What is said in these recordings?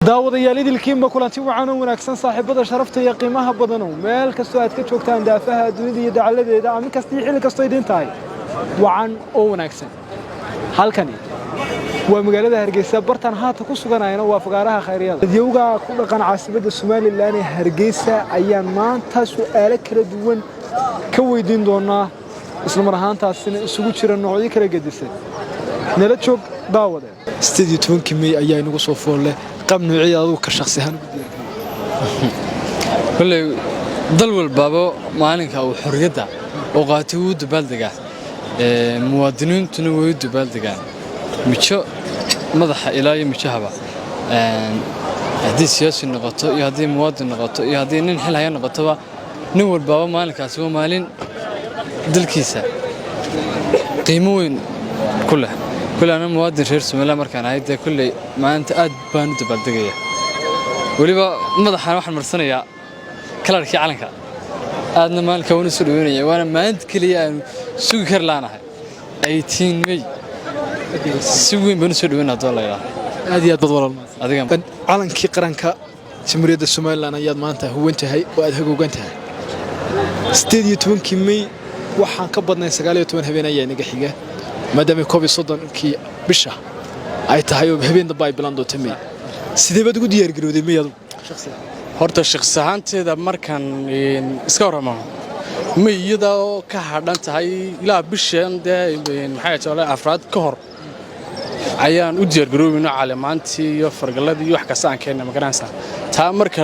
daawadayaal idilkiinba kulanti wacan oo wanaagsan saaxiibada sharafta iyo qiimaha badan oo meel kastoo aad ka joogtaan daafaha dunida iyo dacaladeeda ama kasta xilli kastoo idin tahay wacan oo wanaagsan halkani waa magaalada Hargeysa bartan haata ku suganayna waa fagaaraha khayriyada dadweynaha ku dhaqan caasimadda Soomaaliland ee Hargeysa ayaan maanta su'aalo kala duwan ka weydiin doonaa isla mar ahaantaasina isugu jira noocyo kala gedisan nala joog daawada 18 May ayaa inagu soo foolay قم نوعية أو كشخص هان كل دلول بابا مالك أو حريته وقاتود بلدقة مواطنين تنويد بلدقة مشى مضح إلهي مشهبة هذه سياسة النقطة هذه مواطن النقطة هذه ننحل هاي النقطة نور بابا مالك أسوأ مالين دل كيسة قيموين كلها كل أنا مواد شير سملا مركان هاي كل ما أنت أد بند بلدقية ولي بقى مضحنا واحد مرسنا يا كلار كي علنك أدنى مال كون سلويني وأنا ما أنت كليا سوق كرلانا هاي 18 مي سوين بنسلوين هذول يا هذه أتبضل هذا كم علن كي قرنك تمريد السمال لنا ياد ما أنت هو أنت هاي وأدهجو أنت هاي استديو تون كمي وحن كبرنا سجالي تون هبينا يعني جحيجة maadaama koob iyo 30kii bisha ay tahay oo habeen daba ay bilando tamay sidee baad ugu diyaar garowday miyadu shakhsiyan horta shakhsi ahaanteeda markan iska waramo miyada oo ka hadhan tahay ilaa bishan maxay tahay afraad ka hor ayaan u diyaar garoobino calaamaantii iyo fargaladii iyo wax kasta aan keenay magaranaysa taa marka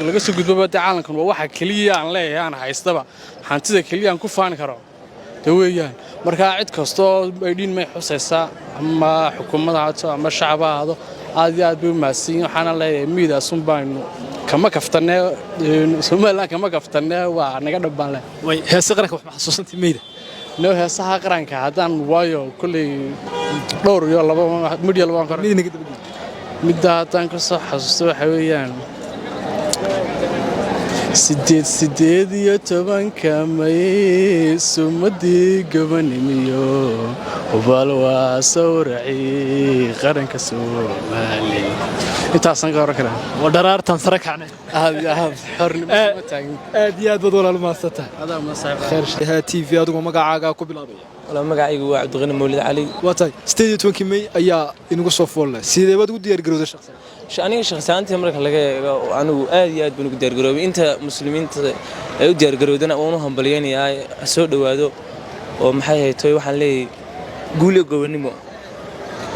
laga soo gudbo caalamkan waa waxa kaliya aan leeyahay aan haystaba hantida kaliya aan ku faan karo weeyaan marka cid kasto ay dhiin may xusaysa ama xukuumadda haato ama shacabada aad bay maasiin waxana leeyahay miidaasun baan kama kaftanay Soomaaliland kama kaftanay waa naga dhaban leh way heesa qaranka wax ma xasuusantii miida no heesaha qaranka hadaan waayo kulli dhowr iyo laba midyo laba qaran midda tan ka soo xasuusto waxa weeyaan sideed iyo tobanka May sumadii gabanimiyo walwaa sawraci qaranka Soomaaliya intaasan ka waran wadaraartan sare kacnay xornimo ma taagin aad iyo aad walaal maasata hada ma saaxiib khair shaha TV adigu magacaaga ku bilaabay wala magacaygu waa Cabdiqani Mawlid Cali waatay 18 May ayaa inagu soo foolay sidee baad ugu diyaar garowday shakhsiyan aniga shakhsiyaantii marka laga eego anigu aad iyo aad baan ugu diyaar garoobay inta muslimiinta ay u diyaar garoodana oo u hambalyeynayay soo dhawaado oo maxay haytay waxaan leeyahay guuliyo gobanimo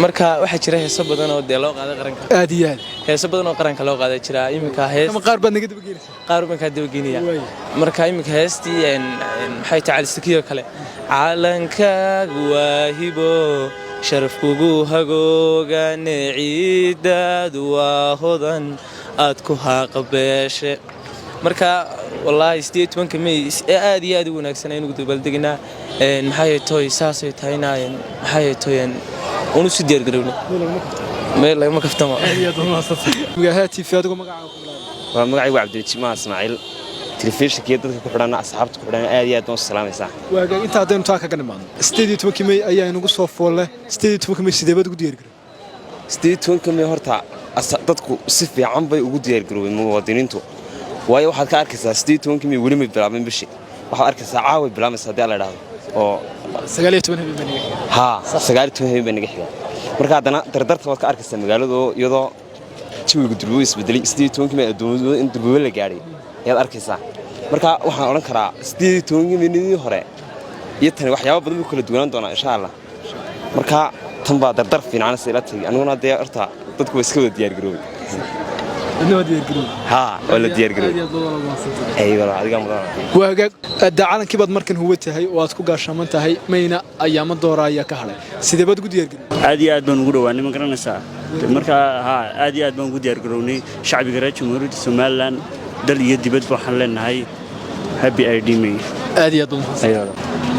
marka waxa jira heeso badan oo loo qaaday qaranka aad iyo aad heeso badan oo qaranka loo qaaday jira imika hees qaar baad naga daba gelinaysaa qaar baan ka daba gelinaya marka imika heestii maxay tahay istikiyo kale calankaagu waa hibo sharafkugu hagoogaane ciidaadu waa hodan aad ku haaqabeeshe marka wallahi 18 May aad iyo aad u wanaagsan aynu dabaldegnaa maxay tahay saasay tahayna maxay tahay unu si diyaar garowno meel laga ma kaftamo aad iyo aad u maasatay magaca TV adigu magacaaga ku bilaabay waa magacaygu Cabdijimaa Ismaaciil telefishinka dadka ku xidhan asxaabta ku xidhan aad iyo aad u salaamaysaa waaga inta hadaynu taa kaga nimaadno 18 May ayaa inagu soo foolay 18 May sidee baad ugu diyaar garowday 18 May horta dadku si fiican bay ugu diyaar garoobeen muwaadiniintu waayo waxaad ka arkaysaa 18 May weli ma bilaabin bishi waxaad arkaysaa caawa bilaamaysa hadii la yiraahdo oo 19 habeen baniga ha 19 habeen baniga xiga marka hadana dardarta waad ka arkaysaa magaalada iyadoo jawiga durbo isbedelay 18 May adduunka in durbo la gaaray ayaad arkaysaa marka waxaan oran karaa 18 May hore iyo tan waxyaabo badan oo kala duwan doona insha Allah marka tan baa dardar fiican si la tagay aniguna dee horta dadku way iska wada diyaar garoobay anoo diyaar garoobay ha wala diyaar garoobay aywa adiga mudan waaga dacalankii baad markan huwa tahay oo aad ku gaashaman tahay mayna ayaama dooraya ka haray sidee baad ugu diyaar garoobay aad iyo aad baan ugu dhawaanay ma garanaysaa marka aad iyo aad baan ugu diyaar garownay shacbiga reer Jamhuuriyadda Soomaaliland dal iyo dibad waxaan leenahay happy idmi aad iyo aad u mahadsan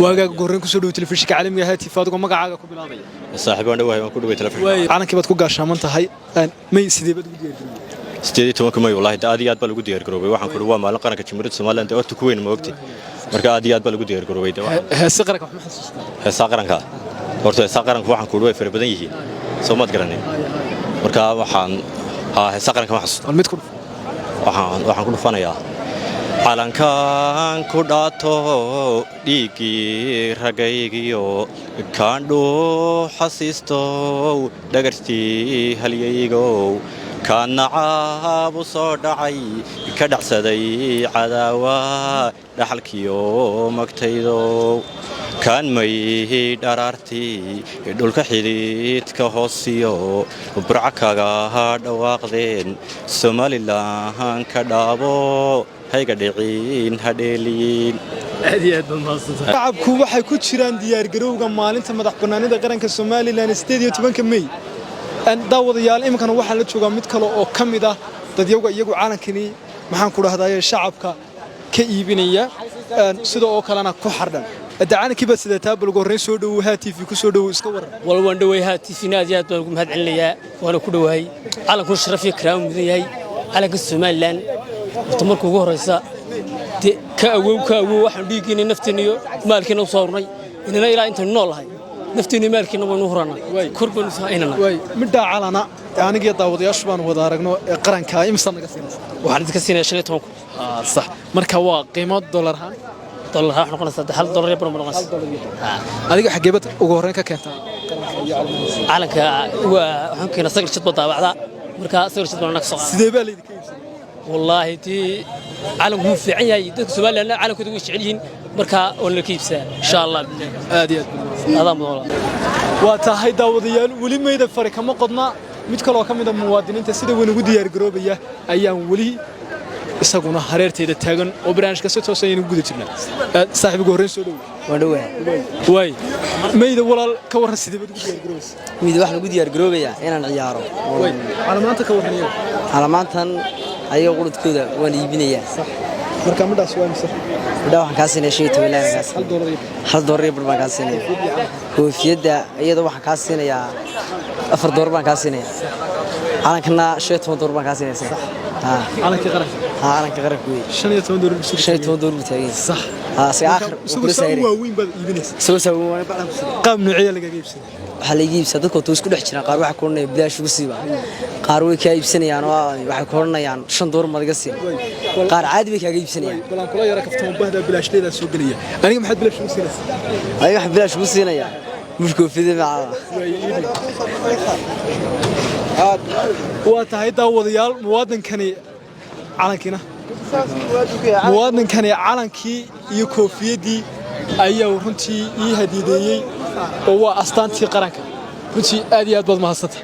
waaga gooreen ku soo dhaw telefishinka caalamiga ah TV adigu magacaaga ku bilaabay saaxiibaan dhawahay waan ku dhaway telefishinka calankii baad ku gaashaman tahay may sidee baad ugu diyaar garoobay 18 May wallahi aad iyo aad baa lagu diyaar garoobay waxaan ku waa maalin qaranka Jamhuuriyadda Soomaaliland ee waqti ku weyn ma ogtay marka aad iyo aad baa lagu diyaar garoobay heesa qaranka wax ma xasuustaa heesa qaranka horta heesa qaranka waxaan ku dhaway fara badan yihiin soo maad garanay marka waxaan ها heesa qaranka ma xasuusto mid ku waxaan ku dhufanayaa calankan ku dhaato dhiiggii ragaygiyo kaandhu xasiisto dhagartii halyaygow kaana caabu soo dhacay ka dhacsaday cadaawa dhaxalkiyo magtaydow kaan may dharaartii dhulka xidhiidka hoosiyo burca kaga dhawaaqdeen Somaliland ka dhaabo hayga dhiciin hadheeliin shacabku waxay ku jiraan diyaar garowga maalinta madax bannaanida qaranka Somaliland 18 May daawadayaal iminkana waxaa la joogaa mid kale oo ka mid ah dadyaga iyagu caalankani maxaan ku dhahdaa shacabka ka iibinaya sidoo oo kalena ku xardhan adacaanki ba sida taabul gooreen soo dhaw TV ku soo dhaw iska waran walwaan dhaway TV aad iyo aad baan ugu mahad celinayaa waana ku dhawahay calanku sharaf iyo karaamo mudan yahay calanka Somaliland inta markuu ugu horeysa ka awow waxaan dhiignay nafteena iyo maalkeena u soo rurnay inana ilaa inta noolahay nafteena maalkeena waynu hurana kurban saaynana midda calana aniga daawadayaashu baan wada aragno qaranka imsa naga siinaysa waxaan idinka siinaa 15 sax marka waa qiimo dollar ha dollar ha noqonaysa $1 yar baan noqonaysa adiga xageebad ugu horeen ka keentay calanka waxaan keenay sagal shid badaabacda marka sagal shid baan soo sidee baa leeyahay iibsan والله تي علم هو في عيني دك سؤال لنا علم كده وش عليهن مركا ولا كيبسا إن شاء الله آديات هذا موضوع وتاهي داوديال ولي ما يدفع فرق ما قدنا متكلوا كم من المواطنين تسيدوا ونقول ديار جروبية أيام ولي isaguna hareerteeda taagan oo barnaamijka si toos ah inuu guda jirnaa saaxiib gooreen soo dhaw way meeyda walaal ka waran sidee baad ugu diyaar garoobay mid wax lagu diyaar garoobaya inaan ciyaaro way calamaanta ka waran calamaantan ayaga qudkooda waan iibinayaa sax marka middaas waa mise midda waxaan ka siinay $1 baan ka siinay koofiyada iyada waxaan ka siinayaa $4 baan ka siinayaa calankana $15 baan ka siinayaa calanka qaranka calanka qaranka weey $15 taagan sax si aakhir soo waaweyn baad iibinaysaa soo waan baan ku siinayaa qaab noocyo laga iibsaday waxa la iibsaday dadku oo isku dhex jiraan qaar waxa koonay bilaash ugu siiba qaar way ka iibsanayaan oo waxay koonayaan $5 madaga siin qaar caadi way ka iibsanayaan balan kula yara kaftan bahda bilaashleeda soo galiya aniga maxad bilaash ugu siinaysaa aniga wax bilaash ugu siinaya mushkil fidin waa tahay daawadayaal muwaadinkani calankii iyo koofiyadii ayaa runtii ii hadiideeyay oo waa astaantii qaranka runtii aad iyo aad baad mahadsantahay